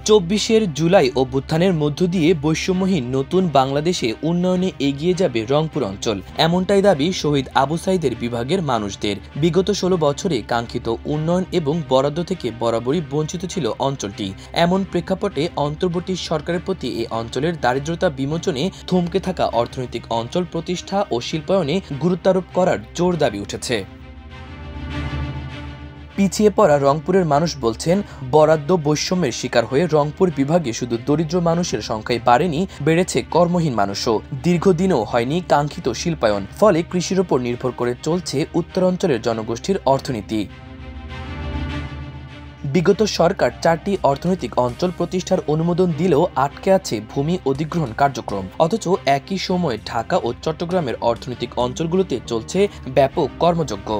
২৪ জুলাই অভ্যুত্থানের মধ্য দিয়ে বৈষম্যহীন নতুন বাংলাদেশে উন্নয়নে এগিয়ে যাবে রংপুর অঞ্চল, এমনটাই দাবি শহীদ আবু সাঈদের বিভাগের মানুষদের। বিগত ১৬ বছরে কাঙ্ক্ষিত উন্নয়ন এবং বরাদ্দ থেকে বরাবরই বঞ্চিত ছিল অঞ্চলটি। এমন প্রেক্ষাপটে অন্তর্বর্তী সরকারের প্রতি এই অঞ্চলের দারিদ্রতা বিমোচনে থমকে থাকা অর্থনৈতিক অঞ্চল প্রতিষ্ঠা ও শিল্পায়নে গুরুত্বারোপ করার জোর দাবি উঠেছে। পিছিয়ে পড়া রংপুরের মানুষ বলছেন, বরাদ্দ বৈষম্যের শিকার হয়ে রংপুর বিভাগে শুধু দরিদ্র মানুষের সংখ্যাই বাড়েনি, বেড়েছে কর্মহীন মানুষও। দীর্ঘদিনও হয়নি কাঙ্ক্ষিত শিল্পায়ন, ফলে কৃষির ওপর নির্ভর করে চলছে উত্তরাঞ্চলের জনগোষ্ঠীর অর্থনীতি। বিগত সরকার ৪টি অর্থনৈতিক অঞ্চল প্রতিষ্ঠার অনুমোদন দিলেও আটকে আছে ভূমি অধিগ্রহণ কার্যক্রম। অথচ একই সময়ে ঢাকা ও চট্টগ্রামের অর্থনৈতিক অঞ্চলগুলোতে চলছে ব্যাপক কর্মযজ্ঞ।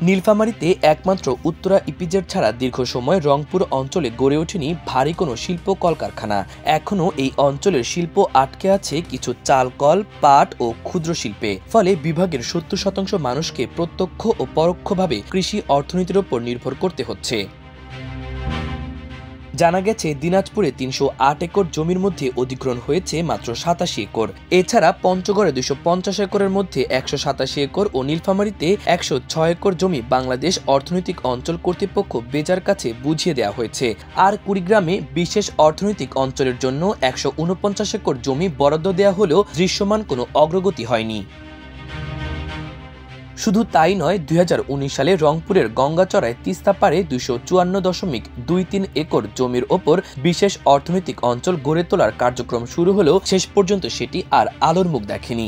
নীলফামারীতে একমাত্র উত্তরা ইপিজেড ছাড়া দীর্ঘ সময় রংপুর অঞ্চলে গড়ে ওঠেনি ভারী কোনো শিল্প কলকারখানা। এখনও এই অঞ্চলের শিল্প আটকে আছে কিছু চাল কল, পাট ও ক্ষুদ্র শিল্পে। ফলে বিভাগের ৭০% মানুষকে প্রত্যক্ষ ও পরোক্ষভাবে কৃষি অর্থনীতির ওপর নির্ভর করতে হচ্ছে। জানা গেছে, দিনাজপুরে ৩০৮ একর জমির মধ্যে অধিগ্রহণ হয়েছে মাত্র ৮৭ একর। এছাড়া পঞ্চগড়ে ২৫০ একরের মধ্যে ১৮৭ একর ও নীলফামারীতে ১০৬ একর জমি বাংলাদেশ অর্থনৈতিক অঞ্চল কর্তৃপক্ষ বেজার কাছে বুঝিয়ে দেওয়া হয়েছে। আর কুড়িগ্রামে বিশেষ অর্থনৈতিক অঞ্চলের জন্য ১৪৯ একর জমি বরাদ্দ দেওয়া হলেও দৃশ্যমান কোনো অগ্রগতি হয়নি। শুধু তাই নয়, ২০১৯ সালে রংপুরের গঙ্গাচড়ায় তিস্তা পাড়ে ২৫৪.২৩ একর জমির ওপর বিশেষ অর্থনৈতিক অঞ্চল গড়ে তোলার কার্যক্রম শুরু হলেও শেষ পর্যন্ত সেটি আর আলোর মুখ দেখেনি।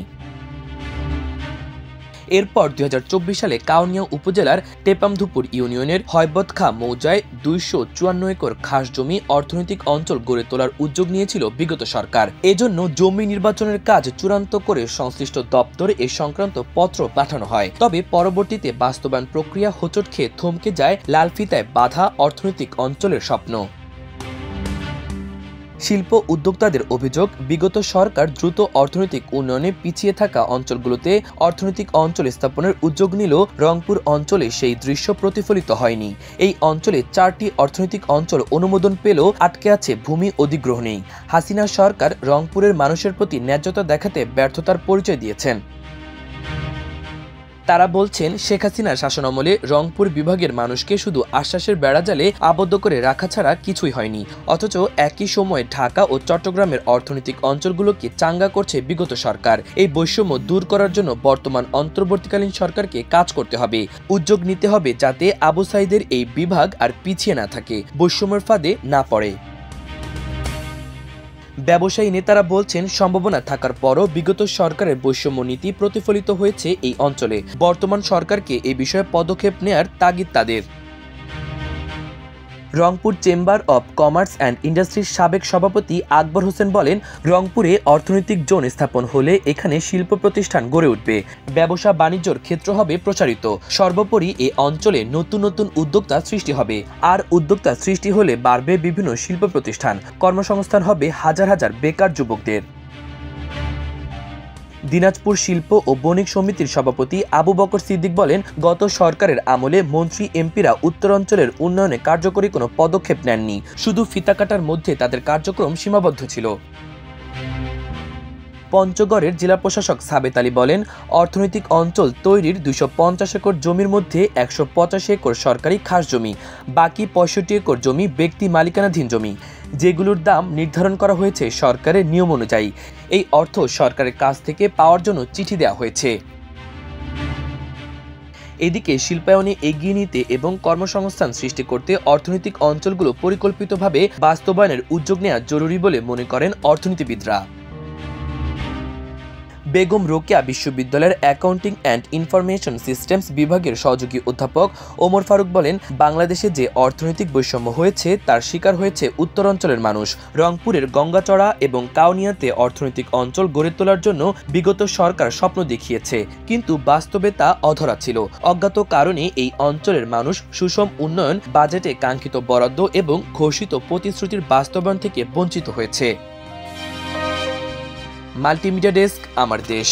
এরপর ২০২৪ সালে কাউনিয়া উপজেলার টেপামধুপুর ইউনিয়নের হয়বতখা মৌজায় ২৫৪ একর খাস জমি অর্থনৈতিক অঞ্চল গড়ে তোলার উদ্যোগ নিয়েছিল বিগত সরকার। এজন্য জমি নির্বাচনের কাজ চূড়ান্ত করে সংশ্লিষ্ট দপ্তরে এ সংক্রান্ত পত্র পাঠানো হয়। তবে পরবর্তীতে বাস্তবায়ন প্রক্রিয়া হোঁচট খেয়ে থমকে যায় লালফিতায় বাঁধা অর্থনৈতিক অঞ্চলের স্বপ্ন। শিল্প উদ্যোক্তাদের অভিযোগ, বিগত সরকার দ্রুত অর্থনৈতিক উন্নয়নে পিছিয়ে থাকা অঞ্চলগুলোতে অর্থনৈতিক অঞ্চল স্থাপনের উদ্যোগ নিলেও রংপুর অঞ্চলে সেই দৃশ্য প্রতিফলিত হয়নি। এই অঞ্চলে ৪টি অর্থনৈতিক অঞ্চল অনুমোদন পেলেও আটকে আছে ভূমি অধিগ্রহণেই। হাসিনা সরকার রংপুরের মানুষের প্রতি ন্যায্যতা দেখাতে ব্যর্থতার পরিচয় দিয়েছেন। তারা বলছেন, শেখ হাসিনার শাসনামলে রংপুর বিভাগের মানুষকে শুধু আশ্বাসের বেড়াজালে আবদ্ধ করে রাখা ছাড়া কিছুই হয়নি। অথচ একই সময়ে ঢাকা ও চট্টগ্রামের অর্থনৈতিক অঞ্চলগুলোকে চাঙ্গা করছে বিগত সরকার। এই বৈষম্য দূর করার জন্য বর্তমান অন্তর্বর্তীকালীন সরকারকে কাজ করতে হবে, উদ্যোগ নিতে হবে যাতে আবু সাঈদের এই বিভাগ আর পিছিয়ে না থাকে, বৈষম্যের ফাঁদে না পড়ে। ব্যবসায়ী নেতারা বলছেন, সম্ভাবনা থাকার পরও বিগত সরকারের বৈষম্য নীতি প্রতিফলিত হয়েছে এই অঞ্চলে। বর্তমান সরকারকে এ বিষয়ে পদক্ষেপ নেয়ার তাগিদ তাদের। Rangpur chamber of commerce and ইন্ডাস্ট্রির সাবেক সভাপতি আকবর হোসেন বলেন, রংপুরে অর্থনৈতিক জোন স্থাপন হলে এখানে শিল্প প্রতিষ্ঠান গড়ে উঠবে, ব্যবসা বাণিজ্যর ক্ষেত্র হবে প্রসারিত। সর্বোপরি এ অঞ্চলে নতুন নতুন উদ্যোক্তা সৃষ্টি হবে, আর উদ্যোক্তা সৃষ্টি হলে বাড়বে বিভিন্ন শিল্প প্রতিষ্ঠান, কর্মসংস্থান হবে হাজার হাজার বেকার যুবকদের। দিনাজপুর শিল্প ও বণিক সমিতির সভাপতি আবু বকর সিদ্দিক বলেন, গত সরকারের আমলে মন্ত্রী এমপিরা উত্তরাঞ্চলের উন্নয়নে কার্যকরী কোনো পদক্ষেপ নেননি, শুধু ফিতা কাটার মধ্যে তাদের কার্যক্রম সীমাবদ্ধ ছিল। পঞ্চগড়ের জেলা প্রশাসক সাবেত আলী বলেন, অর্থনৈতিক অঞ্চল তৈরির ২৫০ একর জমির মধ্যে ১৮৫ একর সরকারি খাস জমি, বাকি ৬৫ একর জমি ব্যক্তি মালিকানাধীন জমি, যেগুলোর দাম নির্ধারণ করা হয়েছে সরকারের নিয়ম অনুযায়ী। এই অর্থ সরকারের কাছ থেকে পাওয়ার জন্য চিঠি দেওয়া হয়েছে। এদিকে শিল্পায়নে এগিয়ে নিতে এবং কর্মসংস্থান সৃষ্টি করতে অর্থনৈতিক অঞ্চলগুলো পরিকল্পিতভাবে বাস্তবায়নের উদ্যোগ নেওয়া জরুরি বলে মনে করেন অর্থনীতিবিদরা। বেগম রোকেয়া বিশ্ববিদ্যালয়ের অ্যাকাউন্টিং অ্যান্ড ইনফরমেশন সিস্টেমস বিভাগের সহযোগী অধ্যাপক ওমর ফারুক বলেন, বাংলাদেশে যে অর্থনৈতিক বৈষম্য হয়েছে তার শিকার হয়েছে উত্তরাঞ্চলের মানুষ। রংপুরের গঙ্গাচড়া এবং কাউনিয়াতে অর্থনৈতিক অঞ্চল গড়ে তোলার জন্য বিগত সরকার স্বপ্ন দেখিয়েছে, কিন্তু বাস্তবে তা অধরা ছিল। অজ্ঞাত কারণে এই অঞ্চলের মানুষ সুষম উন্নয়ন, বাজেটে কাঙ্ক্ষিত বরাদ্দ এবং ঘোষিত প্রতিশ্রুতির বাস্তবায়ন থেকে বঞ্চিত হয়েছে। মাল্টিমিডিয়া ডেস্ক, আমার দেশ।